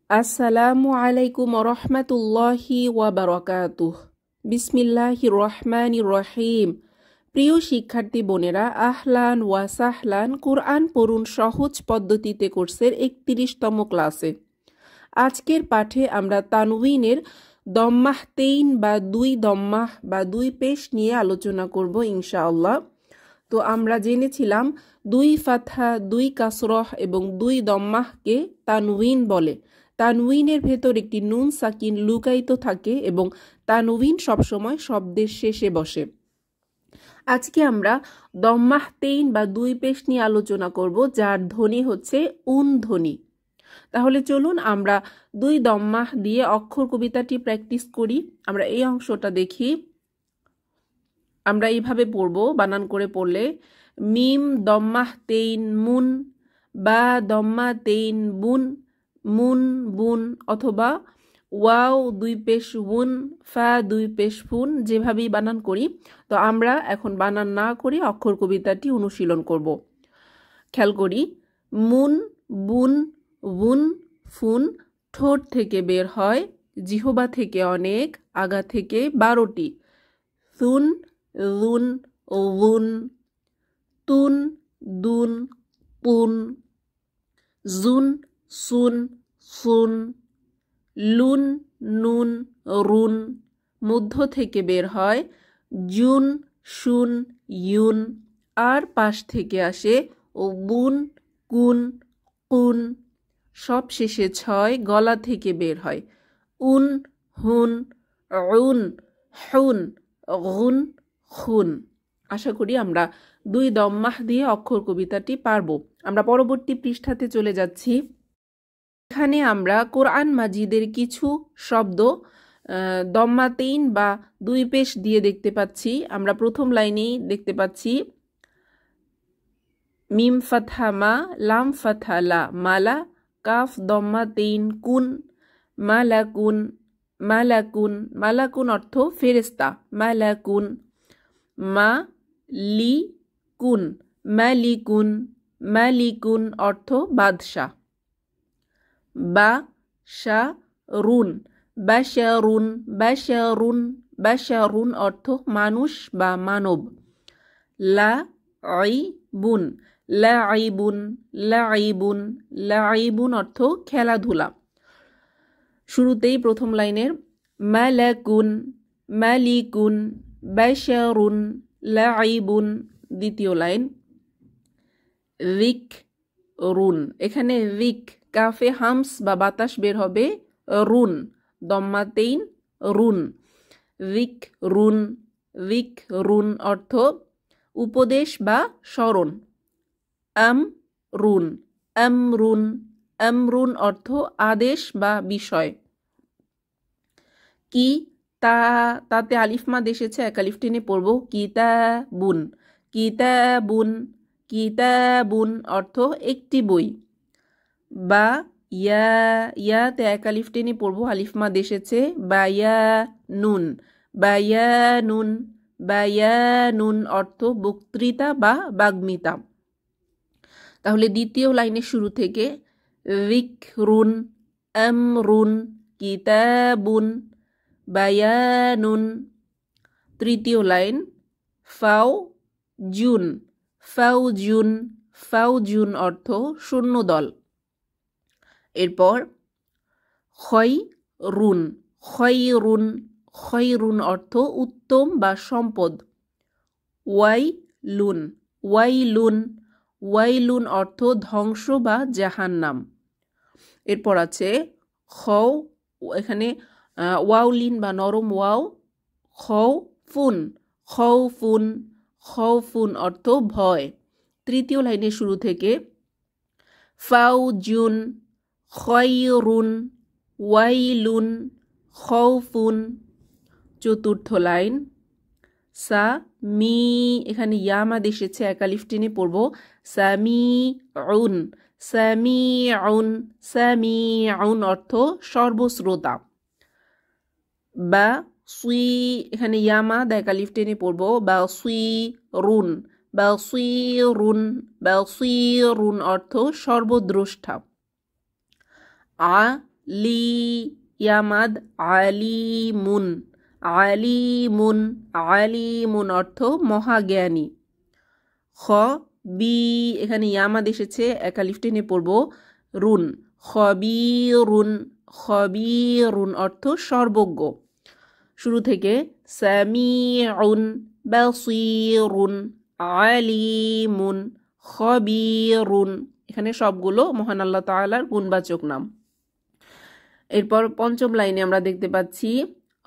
আসসালামু আলাইকুম রহমতুল্লাহি ওয়া বারাকাতুহ। বিসমিল্লাহির রহমানির রহিম। প্রিয় শিক্ষার্থী বোনেরা, আহলান ওয়া সাহলান। কুরআন পড়ুন সহজ পদ্ধতিতে কোর্সের 31তম ক্লাসে। আজকের পাঠে আমরা তানউইনের দম্মাহ তেইন বা দুই দম্মাহ বা দুই পেশ নিয়ে আলোচনা করব ইনশাআল্লাহ। তো আমরা জেনেছিলাম দুই ফাতহা, দুই কাসরহ এবং দুই দম্মাহকে তানউইন বলে। তানউইনের ভেতর একটি নুন সাকিন লুকায়িত থাকে এবং তানউইন সবসময় শব্দের শেষে বসে। আজকে আমরা দম্মাহ তেইন বা দুই পেশ নিয়ে আলোচনা করব, যার ধ্বনি হচ্ছে উন ধ্বনি। তাহলে চলুন আমরা দুই দম্মাহ দিয়ে অক্ষর কবিতাটি প্র্যাকটিস করি। আমরা এই অংশটা দেখি। আমরা এইভাবে পড়ব, বানান করে পড়লে মিম দম্মাহ তেইন মুন, বা দম্মা তেইন বুন, মুন বুন, অথবা ওয়াও দুই পেশ উন, ফা দুই পেশ ফুন, যেভাবেই বানান করি। তো আমরা এখন বানান না করে অক্ষর কবিতাটি অনুশীলন করব। খেয়াল করি, মুন বুন বুন ফুন ঠোঁট থেকে বের হয়, জিহবা থেকে অনেক, আগা থেকে 12টি। সুন লুন লুন, তুন দুন পুন, জুন সুন সুন, লুন নুন রুন, মধ্য থেকে বের হয় জুন শুন ইউন, আর পাশ থেকে আসে বুন কুন কুন, সব শেষে 6 গলা থেকে বের হয় উন হুন উন হুন গুন খুন। আশা করি আমরা দুই দম্মাহ দিয়ে অক্ষর কবিতাটি পারব। আমরা পরবর্তী পৃষ্ঠাতে চলে যাচ্ছি। এখানে আমরা কোরআন মাজিদের কিছু শব্দ দম্মা তেইন বা দুই পেশ দিয়ে দেখতে পাচ্ছি। আমরা প্রথম লাইনেই দেখতে পাচ্ছি মিম ফাতহা মা, লাম ফাতহা লা, মালা, কাফ দম্মা তেইন কুন, মালাকুন, মালাকুন, মালাকুন অর্থ ফেরেস্তা, মালাকুন, মা লি কুন, মালিকুন, মালিকুন অর্থ বাদশাহ, বা শা রুন, বাশারুন, বাশারুন, বাশারুন অর্থ মানুষ বা মানব, লা আই বুন, লাইবুন, লাইবুন, লাইবুন অর্থ খেলাধুলা। শুরুতেই প্রথম লাইনের মালাকুন, মালিকুন, বাশারুন, লাইবুন। দ্বিতীয় লাইন রিক রুন, এখানে রিক কাফে হামস বা বাতাস বের হবে, রুন দম্মা তেইন রুন, রিক রুন, রিক রুন অর্থ উপদেশ বা স্মরণ, আম রুন, আমরুন, আমরুন অর্থ আদেশ বা বিষয়। কি তা, তাতে আলিফমা এসেছে, এক আলিফ টেনে পড়ব, কিতাবুন, কিতাবুন, কিতাবুন অর্থ একটি বই। বা ইয়া, ইয়াতে এক আলিফ টেনে পড়ব, আলিফমা এসেছে, বায়া নুন, বায়া নুন, বায়া নুন অর্থ বক্তৃতা বা বাগ্মিতা। তাহলে দ্বিতীয় লাইনের শুরু থেকে যিকরুন, আমরুন, কিতাবুন, বায়ানুন। তৃতীয় লাইন ফাও জুন, ফাউজুন, ফাউজুন অর্থ সৈন্যদল। এরপর খয়রুন, খয়রুন, খয়রুন অর্থ উত্তম বা সম্পদ। ওয়াইলুন, ওয়াইলুন, ওয়াইলুন অর্থ ধ্বংস বা জাহান্নাম। এরপর আছে খও, এখানে ওয়াউলিন বা নরম ওয়াও, খও ফুন, খও ফুন, খও ফুন অর্থ ভয়। তৃতীয় লাইনের শুরু থেকে ফাউজুন, খয়রুন, ওয়াইলুন, খৌফুন। চতুর্থ লাইন সা মি, এখানে ইয়ামাদ এসেছে, এক আলিফ টেনে পড়ব, সামিউন, সামিউন, সামিউন অর্থ সর্বশ্রোতা। বা সুই, এখানে ইয়ামাদ এক আলিফ টেনে পড়ব, বা সুই রুন, বা সুই রুন, বা সুই রুন অর্থ সর্বদ্রষ্টা। লি ইয়ামাদ আলিমুন, আলিমুন, আলিমুন অর্থ মহাজ্ঞানী। খ বি এখানে ইয়ামাদ এসেছে একালিফ টেনে পড়ব রুন, খবিরুন, খবিরুন অর্থ সর্বজ্ঞ। শুরু থেকে সামিউন, বাসিরুন, আলিমুন, খবিরুন, এখানে সবগুলো মহান আল্লাহ তাআলার গুণবাচক নাম। এরপর পঞ্চম লাইনে আমরা দেখতে পাচ্ছি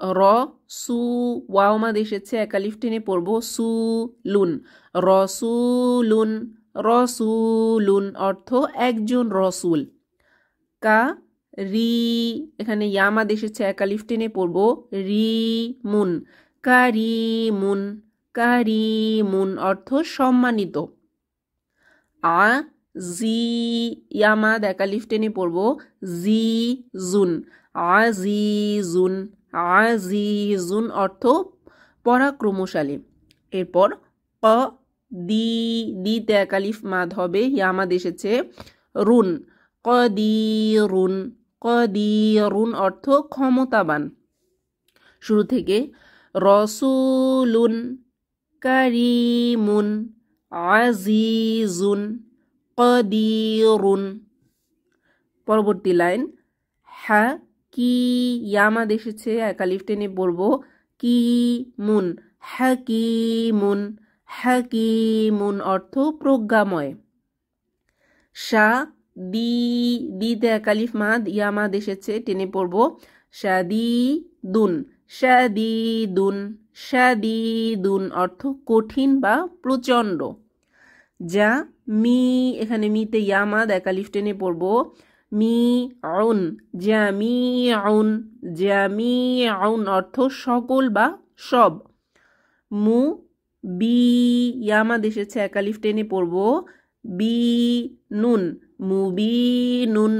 র সু ওয়াওমাদ এসেছে একালিফ টেনে পড়ব সু লুন, রসুলুন, রসুলুন অর্থ একজন রসুল। কা রি এখানে ইয়ামাদ এসেছে একালিফ টেনে পড়ব রি মুন, কারিমুন, কারিমুন অর্থ সম্মানিত। আ জি ইয়ামাদ একালিফ টেনে পড়ব জি জুন, আজিজুন, আজিজুন অর্থ পরাক্রমশালী। এরপর ক দি দিতে একালিফ মাদ হবে, ইয়ামাদ এসেছে রুন, কদিরুন, কদিরুন অর্থ ক্ষমতাবান। শুরু থেকে রসুলুন, কারিমুন, আজিজুন, কদিরুন। পরবর্তী লাইন হা কি ইয়ামাদ এসেছে একালিফ টেনে পড়ব কি মুন, হাকিমুন, হাকিমুন অর্থ প্রজ্ঞাময়। শা দি দিতে একালিফ মাদ ইয়ামাদ এসেছে টেনে পড়ব শাদিদুন, শাদিদুন, শাদিদুন অর্থ কঠিন বা প্রচণ্ড। যা মি এখানে মিতে ইয়ামাদ একালিফ টেনে পড়ব মি আউন, জামিউন, জামিউন অর্থ সকল বা সব। মু বি ইয়ামাদ এসেছে একালিফ টেনে পড়ব বি নুন, মুবিনুন,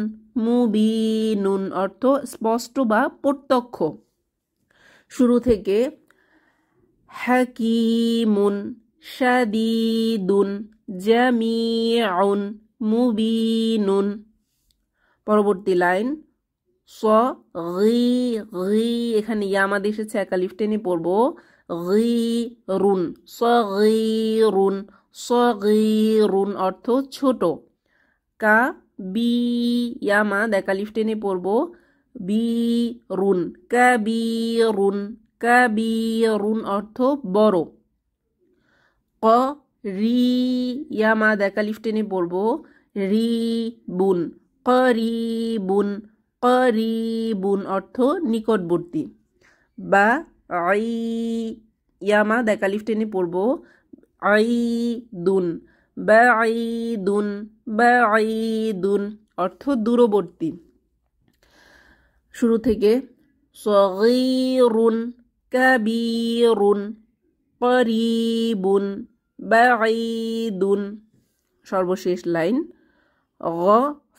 মুবিনুন অর্থ স্পষ্ট বা প্রত্যক্ষ। শুরু থেকে হাকিমুন, শাদিদুন, জামিউন, মুবিনুন। পরবর্তী লাইন স গি গি এখানে ইয়ামাদ এসেছে একালিফ টেনে পড়ব গিরুন, সগিরুন, সগিরুন অর্থ ছোট। কা বি ইয়ামাদ একালিফ টেনে পড়ব বিরুন, কাবিরুন, কাবিরুন অর্থ বড়। ক রি ইয়ামাদ একালিফ টেনে পড়ব রিবুন, করিবুন, করিবুন অর্থ নিকটবর্তী। বা আই ইয়ামাদ একালিফ টেনে পড়ব আইদুন, বাঈদুন, বাঈদুন অর্থ দূরবর্তী। শুরু থেকে সগীরুন, কাবীরুন, করিবুন, বাঈদুন। সর্বশেষ লাইন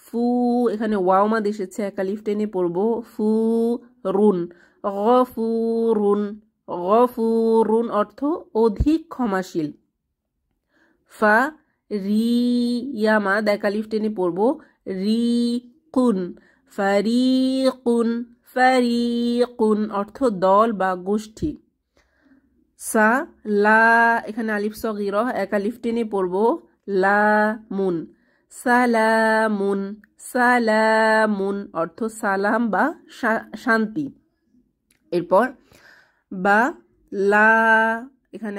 ফু এখানে ওয়াওমাদ এসেছে একালিফ টেনে পড়ব ফু রুন, গফুরুন, গফুরুন অর্থ অধিক ক্ষমাশীল। ফা রি ইয়ামাদ একালিফ টেনে পড়ব রি কুন, ফারিকুন, ফারিকুন অর্থ দল বা গোষ্ঠী। সা লা এখানে আলিফ সগীরা একালিফ টেনে পড়ব লামুন, সালামুন, সালামুন অর্থ সালাম বা শান্তি। এরপর বা লা এখানে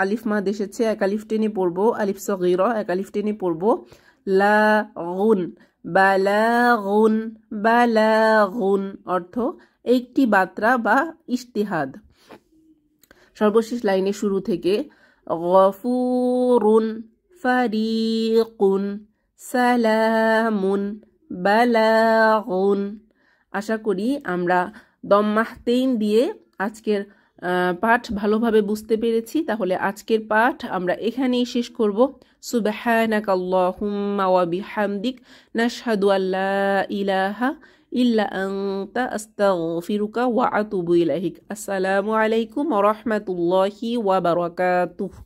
আলিফ মাদ এসেছে একালিফ টেনে পড়ব আলিফ সগীরা একালিফ টেনে পড়ব লাগুন, বালাগুন, বালাগুন অর্থ একটি বার্তা বা ইজতিহাদ। সর্বশেষ লাইনে শুরু থেকে গফুরুন, ফারিকুন, সালামুন, বালাগুন। আশা করি আমরা দম্মাহতেইন দিয়ে আজকের পাঠ ভালোভাবে বুঝতে পেরেছি। তাহলে আজকের পাঠ আমরা এখানেই শেষ করব। সুবহানাকাল্লাহুম্মা ওয়া বিহামদিক নাশহাদু আল্লা ইলাহা ইল্লা আনতা আস্তাগফিরুকা ওয়া আতুবু ইলাইক। আসসালামু আলাইকুম ওয়া রাহমাতুল্লাহি ওয়া বারাকাতুহু।